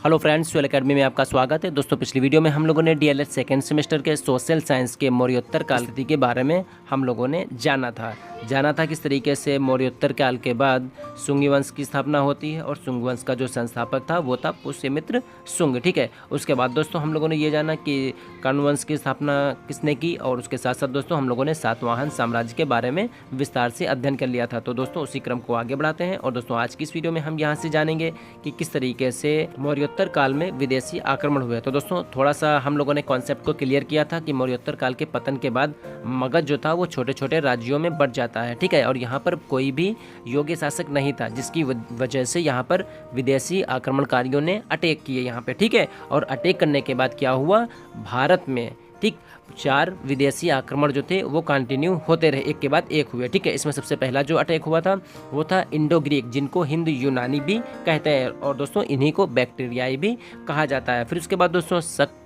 Hello friends, soil academy में आपका स्वागत है। दोस्तों, पिछली वीडियो में हम लोगों ने डीएलएड सेकेंड सेमेस्टर के सोशल साइंस के मौर्योत्तर काल स्थिति के बारे में हम लोगों ने जाना था किस तरीके से मौर्योत्तर काल के बाद शुंग वंश की स्थापना होती है और शुंग वंश का जो संस्थापक था वो था पुष्यमित्र शुंग। ठीक है, उसके बाद दोस्तों हम लोगों ने ये जाना कि कर्ण वंश की स्थापना किसने की, और उसके साथ साथ दोस्तों हम लोगों ने सातवाहन साम्राज्य के बारे में विस्तार से अध्ययन कर लिया था। तो दोस्तों उसी क्रम को आगे बढ़ाते हैं और दोस्तों आज की इस वीडियो में हम यहाँ से जानेंगे कि किस तरीके से मौर्योत्तर काल में विदेशी आक्रमण हुए। तो दोस्तों थोड़ा सा हम लोगों ने कॉन्सेप्ट को क्लियर किया था कि मौर्योत्तर काल के पतन के बाद मगध जो था वो छोटे छोटे राज्यों में बढ़ जाता है। ठीक है, और यहाँ पर कोई भी योग्य शासक नहीं था, जिसकी वजह से यहाँ पर विदेशी आक्रमणकारियों ने अटैक किए यहाँ पे। ठीक है, और अटैक करने के बाद क्या हुआ, भारत में ठीक 4 विदेशी आक्रमण जो थे वो कंटिन्यू होते रहे, एक के बाद एक हुए। ठीक है, इसमें सबसे पहला जो अटैक हुआ था वो था इंडो ग्रीक, जिनको हिंद यूनानी भी कहते हैं, और दोस्तों इन्हीं को बैक्टीरियाई भी कहा जाता है। फिर उसके बाद दोस्तों शक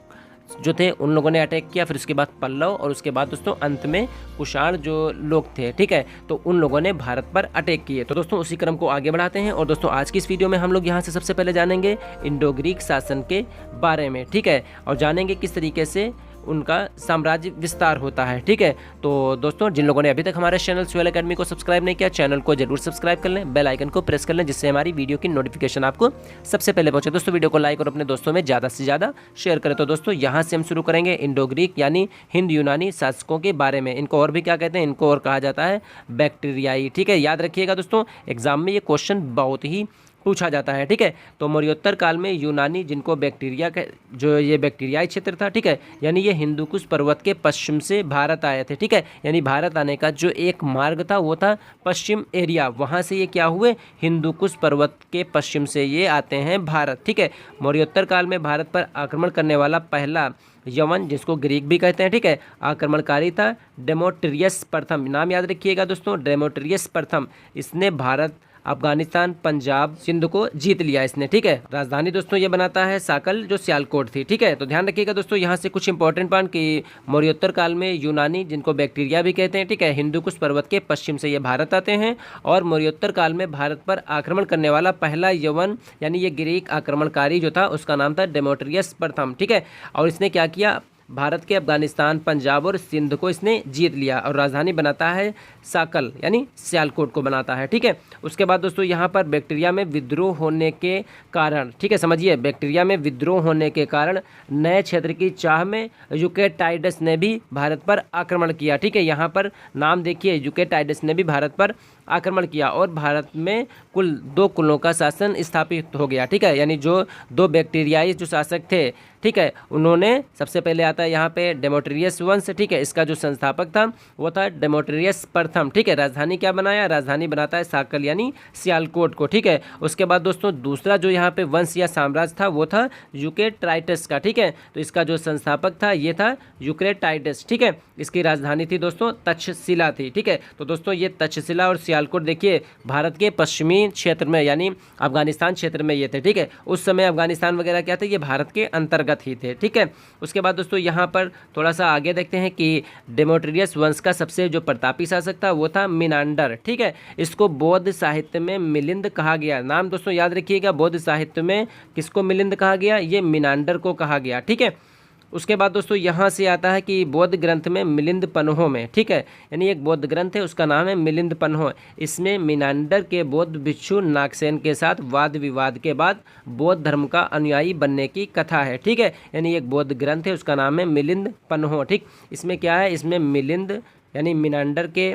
जो थे उन लोगों ने अटैक किया, फिर उसके बाद पल्लव, और उसके बाद दोस्तों अंत में कुषाण जो लोग थे, ठीक है, तो उन लोगों ने भारत पर अटैक किए। तो दोस्तों उसी क्रम को आगे बढ़ाते हैं और दोस्तों आज की इस वीडियो में हम लोग यहाँ से सबसे पहले जानेंगे इंडो ग्रीक शासन के बारे में। ठीक है, और जानेंगे किस तरीके से उनका साम्राज्य विस्तार होता है। ठीक है, तो दोस्तों जिन लोगों ने अभी तक हमारे चैनल सोयल अकेडमी को सब्सक्राइब नहीं किया, चैनल को जरूर सब्सक्राइब कर लें, बेल आइकन को प्रेस कर लें, जिससे हमारी वीडियो की नोटिफिकेशन आपको सबसे पहले पहुंचे। दोस्तों वीडियो को लाइक और अपने दोस्तों में ज़्यादा से ज़्यादा शेयर करें। तो दोस्तों यहाँ से हम शुरू करेंगे इंडो ग्रीक यानी हिंद यूनानी शासकों के बारे में। इनको और भी क्या कहते हैं, इनको और कहा जाता है बैक्टीरियाई। ठीक है, याद रखिएगा दोस्तों, एग्जाम में ये क्वेश्चन बहुत ही पूछा जाता है। ठीक है, तो मौर्योत्तर काल में यूनानी, जिनको बैक्टीरिया का जो ये बैक्टीरियाई क्षेत्र था, ठीक है, यानी ये हिंदुकुश पर्वत के पश्चिम से भारत आए थे। ठीक है, यानी भारत आने का जो एक मार्ग था वो था पश्चिम एरिया, वहाँ से ये क्या हुए, हिंदुकुश पर्वत के पश्चिम से ये आते हैं भारत। ठीक है, मौर्योत्तर काल में भारत पर आक्रमण करने वाला पहला यवन, जिसको ग्रीक भी कहते हैं, ठीक है, आक्रमणकारी था डेमोट्रियस प्रथम। नाम याद रखिएगा दोस्तों, डेमोट्रियस प्रथम। इसने भारत, अफगानिस्तान, पंजाब, सिंध को जीत लिया इसने। ठीक है, राजधानी दोस्तों ये बनाता है साकल, जो सियालकोट थी। ठीक है, तो ध्यान रखिएगा दोस्तों यहाँ से कुछ इंपॉर्टेंट पॉइंट कि मौर्योत्तर काल में यूनानी, जिनको बैक्टीरिया भी कहते हैं, ठीक है, हिंदुकुश पर्वत के पश्चिम से ये भारत आते हैं, और मौर्योत्तर काल में भारत पर आक्रमण करने वाला पहला यवन यानी ये ग्रीक आक्रमणकारी जो था उसका नाम था डेमोट्रियस प्रथम। ठीक है, और इसने क्या किया, भारत के अफगानिस्तान, पंजाब और सिंध को इसने जीत लिया, और राजधानी बनाता है साकल यानी सियालकोट को बनाता है। ठीक है, उसके बाद दोस्तों यहाँ पर बैक्टीरिया में विद्रोह होने के कारण, ठीक है समझिए, बैक्टीरिया में विद्रोह होने के कारण नए क्षेत्र की चाह में यूकेटाइडस ने भी भारत पर आक्रमण किया। ठीक है, यहाँ पर नाम देखिए, यूकेटाइडस ने भी भारत पर आक्रमण किया और भारत में कुल 2 कुलों का शासन स्थापित हो गया। ठीक है, यानी जो 2 बैक्टीरियाई जो शासक थे, ठीक है, उन्होंने, सबसे पहले आता है यहाँ पे डेमोट्रियस वंश। ठीक है, इसका जो संस्थापक था वो था डेमोट्रियस प्रथम। ठीक है, राजधानी क्या बनाया, राजधानी बनाता है साकल यानी सियालकोट को। ठीक है, उसके बाद दोस्तों दूसरा जो यहाँ पे वंश या साम्राज्य था वो था यूकेटाइडस का। ठीक है, तो इसका जो संस्थापक था ये था यूकेटाइडस। ठीक है, इसकी राजधानी थी दोस्तों तक्षशिला थी। ठीक है, तो दोस्तों ये तक्षशिला और सियालकोट देखिए भारत के पश्चिमी क्षेत्र में यानी अफगानिस्तान क्षेत्र में ये थे। ठीक है, उस समय अफगानिस्तान वगैरह क्या थे, ये भारत के अंतर्गत ही थे। ठीक है, उसके बाद दोस्तों यहाँ पर थोड़ा सा आगे देखते हैं कि डेमोट्रियस वंश का सबसे जो प्रतापी शासक था वो था मिनांडर। ठीक है, इसको बौद्ध साहित्य में मिलिंद कहा गया। नाम दोस्तों याद रखिएगा, बौद्ध साहित्य में किसको मिलिंद कहा गया, ये मिनांडर को कहा गया। ठीक है, उसके बाद दोस्तों यहाँ से आता है कि बौद्ध ग्रंथ में मिलिंद पन्हों में, ठीक है, यानी एक बौद्ध ग्रंथ है उसका नाम है मिलिंद पन्हों, इसमें मिनांडर के बौद्ध भिक्षु नागसेन के साथ वाद विवाद के बाद बौद्ध धर्म का अनुयायी बनने की कथा है। ठीक है, यानी एक बौद्ध ग्रंथ है उसका नाम है मिलिंद पन्हों। ठीक, इसमें क्या है, इसमें मिलिंद यानी मिनांडर के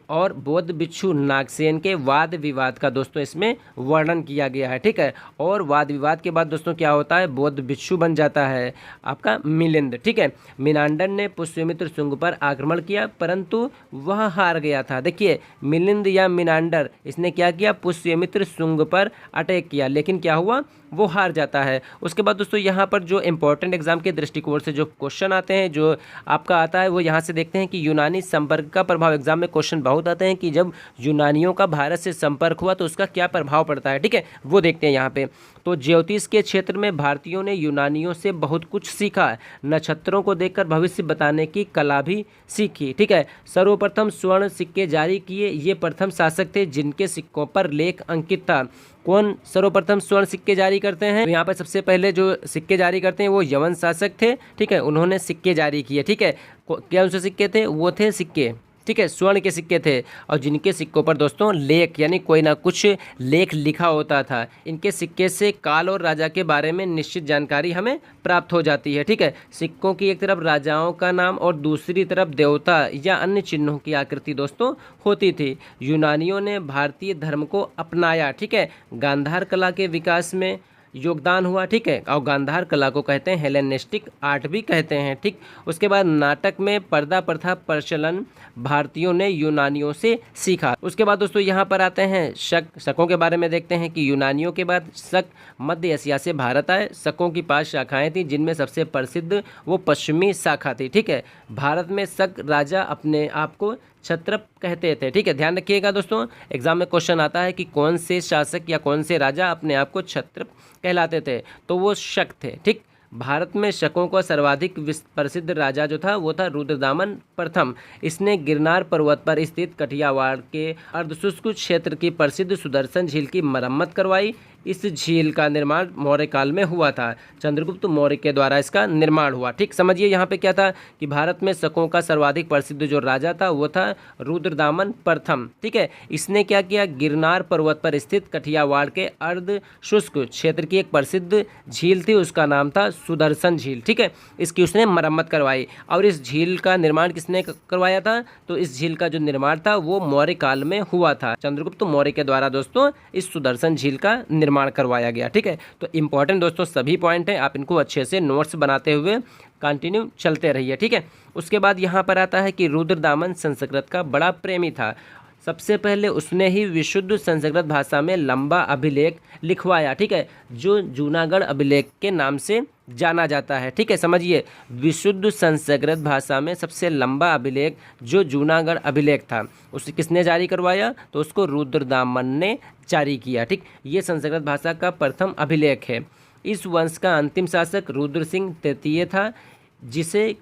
और बौद्ध भिक्षु नागसेन के वाद विवाद का दोस्तों इसमें वर्णन किया गया है। ठीक है, और वाद विवाद के बाद दोस्तों क्या होता है, बौद्ध भिक्षु बन जाता है आपका मिलिंद। ठीक है, मिनांडर ने पुष्यमित्र शुंग पर आक्रमण किया परंतु वह हार गया था। देखिए मिलिंद या मिनांडर, इसने क्या किया, पुष्यमित्र शुंग पर अटैक किया, लेकिन क्या हुआ, वो हार जाता है। उसके बाद दोस्तों यहाँ पर जो इंपॉर्टेंट एग्जाम के दृष्टिकोण से जो क्वेश्चन आते हैं, जो आपका आता है वो यहाँ से देखते हैं कि यूनानी संपर्क का प्रभाव। एग्जाम में क्वेश्चन बहुत आते हैं कि जब यूनानियों का भारत से संपर्क हुआ तो उसका क्या प्रभाव पड़ता है। ठीक है, वो देखते हैं यहाँ पे। तो ज्योतिष के क्षेत्र में भारतीयों ने यूनानियों से बहुत कुछ सीखा, नक्षत्रों को देखकर भविष्य बताने की कला भी सीखी। ठीक है, सर्वप्रथम स्वर्ण सिक्के जारी किए, ये प्रथम शासक थे जिनके सिक्कों पर लेख अंकित था। कौन सर्वप्रथम स्वर्ण सिक्के जारी करते हैं? तो यहाँ पर सबसे पहले जो सिक्के जारी करते हैं वो यवन शासक थे, ठीक है, उन्होंने सिक्के जारी किए, ठीक है। क्या उनसे सिक्के थे? वो थे सिक्के, ठीक है, स्वर्ण के सिक्के थे, और जिनके सिक्कों पर दोस्तों लेख यानी कोई ना कुछ लेख लिखा होता था। इनके सिक्के से काल और राजा के बारे में निश्चित जानकारी हमें प्राप्त हो जाती है, ठीक है। सिक्कों की एक तरफ राजाओं का नाम और दूसरी तरफ देवता या अन्य चिन्हों की आकृति दोस्तों होती थी। यूनानियों ने भारतीय धर्म को अपनाया, ठीक है। गांधार कला के विकास में योगदान हुआ, ठीक है, और गांधार कला को कहते हैं हेलेनिस्टिक आर्ट भी कहते हैं, ठीक। उसके बाद नाटक में पर्दा प्रथा प्रचलन भारतीयों ने यूनानियों से सीखा। उसके बाद दोस्तों यहाँ पर आते हैं शकों के बारे में देखते हैं कि यूनानियों के बाद शक मध्य एशिया से भारत आए। शकों की 5 शाखाएं थी, जिनमें सबसे प्रसिद्ध वो पश्चिमी शाखा थी, ठीक है। भारत में शक राजा अपने आप को क्षत्रप कहते थे, ठीक है। ध्यान रखिएगा दोस्तों, एग्जाम में क्वेश्चन आता है कि कौन से शासक या कौन से राजा अपने आप को क्षत्रप कहलाते थे, तो वो शक थे, ठीक। भारत में शकों का सर्वाधिक प्रसिद्ध राजा जो था वो था रुद्रदामन प्रथम। इसने गिरनार पर्वत पर स्थित कठियावाड़ के अर्धशुष्क क्षेत्र की प्रसिद्ध सुदर्शन झील की मरम्मत करवाई। इस झील का निर्माण मौर्य काल में हुआ था। चंद्रगुप्त मौर्य के द्वारा इसका निर्माण हुआ, ठीक। समझिए यहाँ पे क्या था कि भारत में शकों का सर्वाधिक प्रसिद्ध जो राजा था वो था रुद्रदामन प्रथम, ठीक है। इसने क्या किया, गिरनार पर्वत पर स्थित कठियावाड़ के अर्ध शुष्क क्षेत्र की एक प्रसिद्ध झील थी, उसका नाम था सुदर्शन झील, ठीक है। इसकी उसने मरम्मत करवाई। और इस झील का निर्माण किसने करवाया था? तो इस झील का जो निर्माण था वो मौर्य काल में हुआ था। चंद्रगुप्त मौर्य के द्वारा दोस्तों इस सुदर्शन झील का निर्माण करवाया गया, ठीक है। तो इंपॉर्टेंट दोस्तों सभी पॉइंट हैं, आप इनको अच्छे से नोट्स बनाते हुए कंटिन्यू चलते रहिए, ठीक है। उसके बाद यहाँ पर आता है कि रुद्रदामन संस्कृत का बड़ा प्रेमी था। सबसे पहले उसने ही विशुद्ध संस्कृत भाषा में लंबा अभिलेख लिखवाया, ठीक है, जो जूनागढ़ अभिलेख के नाम से जाना जाता है, ठीक है। समझिए, विशुद्ध संस्कृत भाषा में सबसे लंबा अभिलेख जो जूनागढ़ अभिलेख था उसे किसने जारी करवाया? तो उसको रुद्रदामन ने जारी किया, ठीक। ये संस्कृत भाषा का प्रथम अभिलेख है। इस वंश का अंतिम शासक रुद्र सिंह तृतीय था, जिसे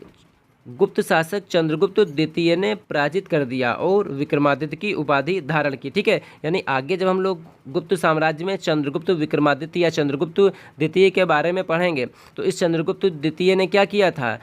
गुप्त शासक चंद्रगुप्त द्वितीय ने पराजित कर दिया और विक्रमादित्य की उपाधि धारण की, ठीक है। यानी आगे जब हम लोग गुप्त साम्राज्य में चंद्रगुप्त विक्रमादित्य या चंद्रगुप्त द्वितीय के बारे में पढ़ेंगे, तो इस चंद्रगुप्त द्वितीय ने क्या किया था,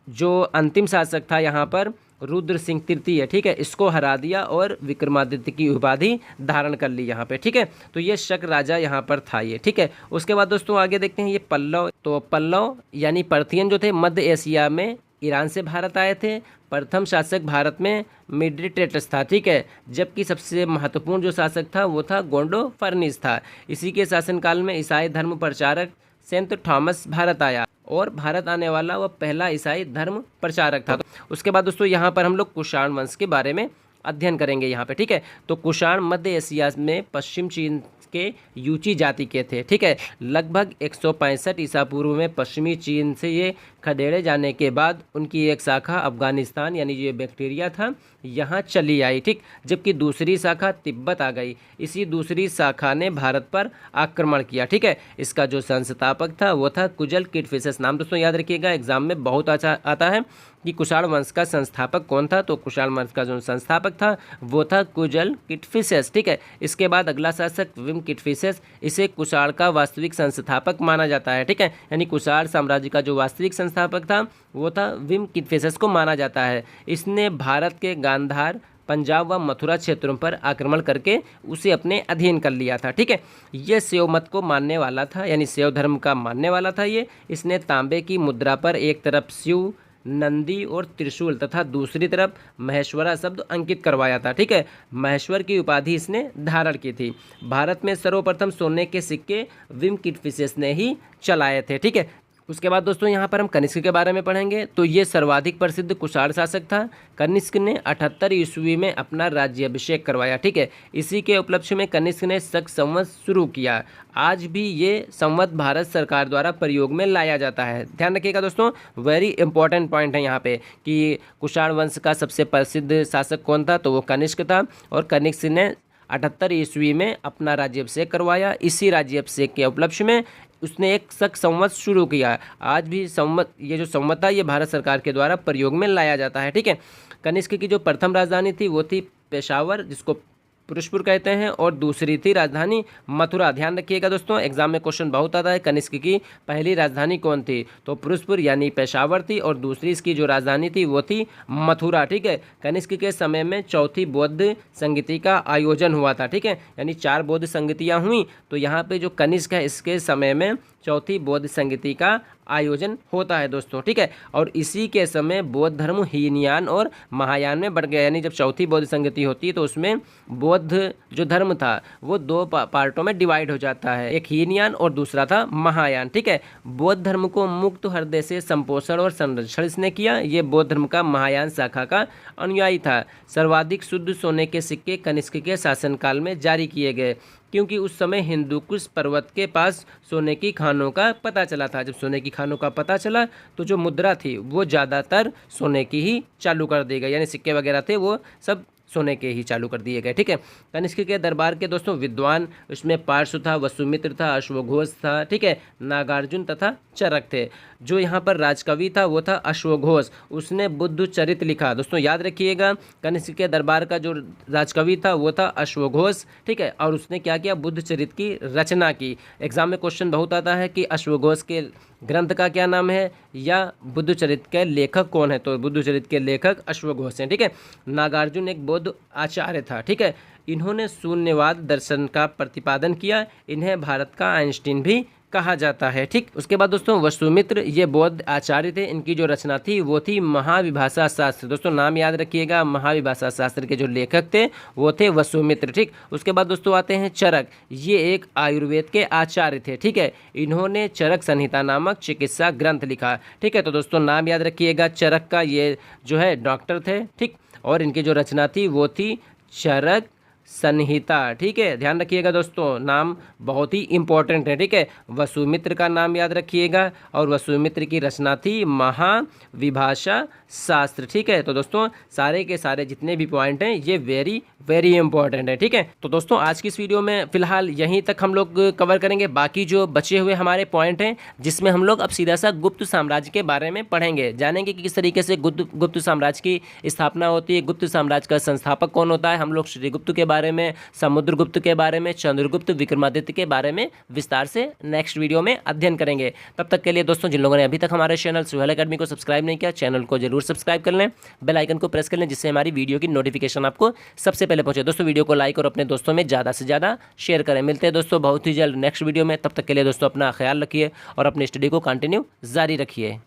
जो अंतिम शासक था यहाँ पर रुद्र सिंह तृतीय, ठीक है, इसको हरा दिया और विक्रमादित्य की उपाधि धारण कर ली यहाँ पे, ठीक है। तो ये शक राजा यहाँ पर था ये, ठीक है। उसके बाद दोस्तों आगे देखते हैं ये पल्लव। तो पल्लव यानी पर्थियन जो थे मध्य एशिया में ईरान से भारत आए थे। प्रथम शासक भारत में मिड्रिटेटस था, ठीक है, जबकि सबसे महत्वपूर्ण जो शासक था वो था गोंडो फर्निस था। इसी के शासनकाल में ईसाई धर्म प्रचारक सेंट थॉमस भारत आया और भारत आने वाला वह पहला ईसाई धर्म प्रचारक था। उसके बाद दोस्तों यहाँ पर हम लोग कुषाण वंश के बारे में अध्ययन करेंगे यहाँ पे, ठीक है। तो कुषाण मध्य एशिया में पश्चिम चीन के यूची जाति के थे, ठीक है। लगभग 165 ईसा पूर्व में पश्चिमी चीन से ये खदेड़े जाने के बाद उनकी एक शाखा अफगानिस्तान यानी ये बैक्टीरिया था यहाँ चली आई, ठीक, जबकि दूसरी शाखा तिब्बत आ गई। इसी दूसरी शाखा ने भारत पर आक्रमण किया, ठीक है। इसका जो संस्थापक था वो था कुजल किटफिशेस। नाम दोस्तों याद रखिएगा, एग्जाम में बहुत अच्छा आता है कि कुषाण वंश का संस्थापक कौन था। तो कुषाण वंश का जो संस्थापक था वो था कुजल किटफिशेस, ठीक है। इसके बाद अगला शासक विम किटफिशेस, इसे कुषाण का वास्तविक संस्थापक माना जाता है, ठीक है। यानी कुषाण साम्राज्य का जो वास्तविक संस्थापक था वो था विम किटफिशेस को माना जाता है। इसने भारत के गांधार, पंजाब व मथुरा क्षेत्रों पर आक्रमण करके उसे अपने अधीन कर लिया था, ठीक है। ये शैव मत को मानने वाला था, यानी शैव धर्म का मानने वाला था ये। इसने तांबे की मुद्रा पर एक तरफ शिव, नंदी और त्रिशूल तथा दूसरी तरफ महेश्वरा शब्द अंकित करवाया था, ठीक है। महेश्वर की उपाधि इसने धारण की थी। भारत में सर्वप्रथम सोने के सिक्के विम किटफिशेस ने ही चलाए थे, ठीक है। उसके बाद दोस्तों यहाँ पर हम कनिष्क के बारे में पढ़ेंगे। तो ये सर्वाधिक प्रसिद्ध कुषाण शासक था। कनिष्क ने 78 ईस्वी में अपना राज्याभिषेक करवाया, ठीक है। इसी के उपलक्ष्य में कनिष्क ने शक संवत शुरू किया। आज भी ये संवत भारत सरकार द्वारा प्रयोग में लाया जाता है। ध्यान रखिएगा दोस्तों, वेरी इंपॉर्टेंट पॉइंट है यहाँ पे कि कुषाण वंश का सबसे प्रसिद्ध शासक कौन था, तो वो कनिष्क था। और कनिष्क ने 78 ईस्वी में अपना राज्याभिषेक करवाया। इसी राज्याभिषेक के उपलक्ष्य में उसने एक शक संवत शुरू किया। आज भी संवत, ये जो संवत था ये भारत सरकार के द्वारा प्रयोग में लाया जाता है, ठीक है। कनिष्क की जो प्रथम राजधानी थी वो थी पेशावर, जिसको पुरुषपुर कहते हैं, और दूसरी थी राजधानी मथुरा। ध्यान रखिएगा दोस्तों, एग्जाम में क्वेश्चन बहुत आता है। कनिष्क की पहली राजधानी कौन थी? तो पुरुषपुर यानी पेशावर थी, और दूसरी इसकी जो राजधानी थी वो थी मथुरा। ठीक है, कनिष्क के समय में चौथी बौद्ध संगति का आयोजन हुआ था। ठीक है, यानी 4 बौद्ध संगतियाँ हुई, तो यहाँ पे जो कनिष्क है इसके समय में चौथी बौद्ध संगति का आयोजन होता है दोस्तों। ठीक है, और इसी के समय बौद्ध धर्म हीनयान और महायान में बढ़ गया। यानी जब चौथी बौद्ध संगति होती है तो उसमें बौद्ध जो धर्म था वो 2 पार्टों में डिवाइड हो जाता है, एक हीनयान और दूसरा था महायान। ठीक है, बौद्ध धर्म को मुक्त हृदय से संपोषण और संरक्षण इसने किया। ये बौद्ध धर्म का महायान शाखा का अनुयायी था। सर्वाधिक शुद्ध सोने के सिक्के कनिष्क के शासनकाल में जारी किए गए, क्योंकि उस समय हिंदुकुश पर्वत के पास सोने की खानों का पता चला था। जब सोने की खानों का पता चला तो जो मुद्रा थी वो ज़्यादातर सोने की ही चालू कर दी गई, यानी सिक्के वगैरह थे वो सब सोने के ही चालू कर दिए गए। ठीक है, कनिष्क के दरबार के दोस्तों विद्वान, उसमें पार्श्व था, वसुमित्र था, अश्वघोष था, ठीक है, नागार्जुन तथा चरक थे। जो यहाँ पर राजकवि था वो था अश्वघोष, उसने बुद्ध चरित लिखा। दोस्तों याद रखिएगा, कनिष्क के दरबार का जो राजकवि था वो था अश्वघोष। ठीक है, और उसने क्या किया? बुद्ध चरित की रचना की। एग्जाम में क्वेश्चन बहुत आता है कि अश्वघोष के ग्रंथ का क्या नाम है या बुद्ध चरित के लेखक कौन है? तो बुद्ध चरित के लेखक अश्वघोष हैं। ठीक है, नागार्जुन एक बौद्ध आचार्य था। ठीक है, इन्होंने शून्यवाद दर्शन का प्रतिपादन किया। इन्हें भारत का आइंस्टीन भी कहा जाता है। ठीक, उसके बाद दोस्तों वसुमित्र ये बौद्ध आचार्य थे। इनकी जो रचना थी वो थी महाविभाषा शास्त्र। दोस्तों नाम याद रखिएगा, महाविभाषा शास्त्र के जो लेखक थे वो थे वसुमित्र। ठीक, उसके बाद दोस्तों आते हैं चरक, ये एक आयुर्वेद के आचार्य थे। ठीक है, इन्होंने चरक संहिता नामक चिकित्सा ग्रंथ लिखा। ठीक है, तो दोस्तों नाम याद रखिएगा, चरक का ये जो है डॉक्टर थे। ठीक, और इनकी जो रचना थी वो थी चरक संहिता। ठीक है, ध्यान रखिएगा दोस्तों, नाम बहुत ही इंपॉर्टेंट है। ठीक है, वसुमित्र का नाम याद रखिएगा, और वसुमित्र की रचना थी महाविभाषा शास्त्र। ठीक है, तो दोस्तों सारे के सारे जितने भी पॉइंट हैं ये वेरी वेरी इंपॉर्टेंट है। ठीक है, तो दोस्तों आज की इस वीडियो में फिलहाल यहीं तक हम लोग कवर करेंगे। बाकी जो बचे हुए हमारे पॉइंट हैं जिसमें हम लोग अब सीधा सा गुप्त साम्राज्य के बारे में पढ़ेंगे, जानेंगे कि किस तरीके से गुप्त साम्राज्य की स्थापना होती है, गुप्त साम्राज्य का संस्थापक कौन होता है। हम लोग श्रीगुप्त के बारे में, समुद्रगुप्त के बारे में, चंद्रगुप्त, विक्रमादित्य के बारे में विस्तार से नेक्स्ट वीडियो में अध्ययन करेंगे। तब तक के लिए दोस्तों जिन लोगों ने अभी तक हमारे चैनल सुहेल अकेडमी को सब्सक्राइब नहीं किया, चैनल को जरूर सब्सक्राइब कर लें, बेल आइकन को प्रेस कर लें, जिससे हमारी वीडियो की नोटिफिकेशन आपको सबसे पहले पहुंचे। दोस्तों वीडियो को लाइक और अपने दोस्तों में ज़्यादा से ज़्यादा शेयर करें। मिलते हैं दोस्तों बहुत ही जल्द नेक्स्ट वीडियो में। तब तक के लिए दोस्तों अपना ख्याल रखिए और अपनी स्टडी को कंटिन्यू जारी रखिए।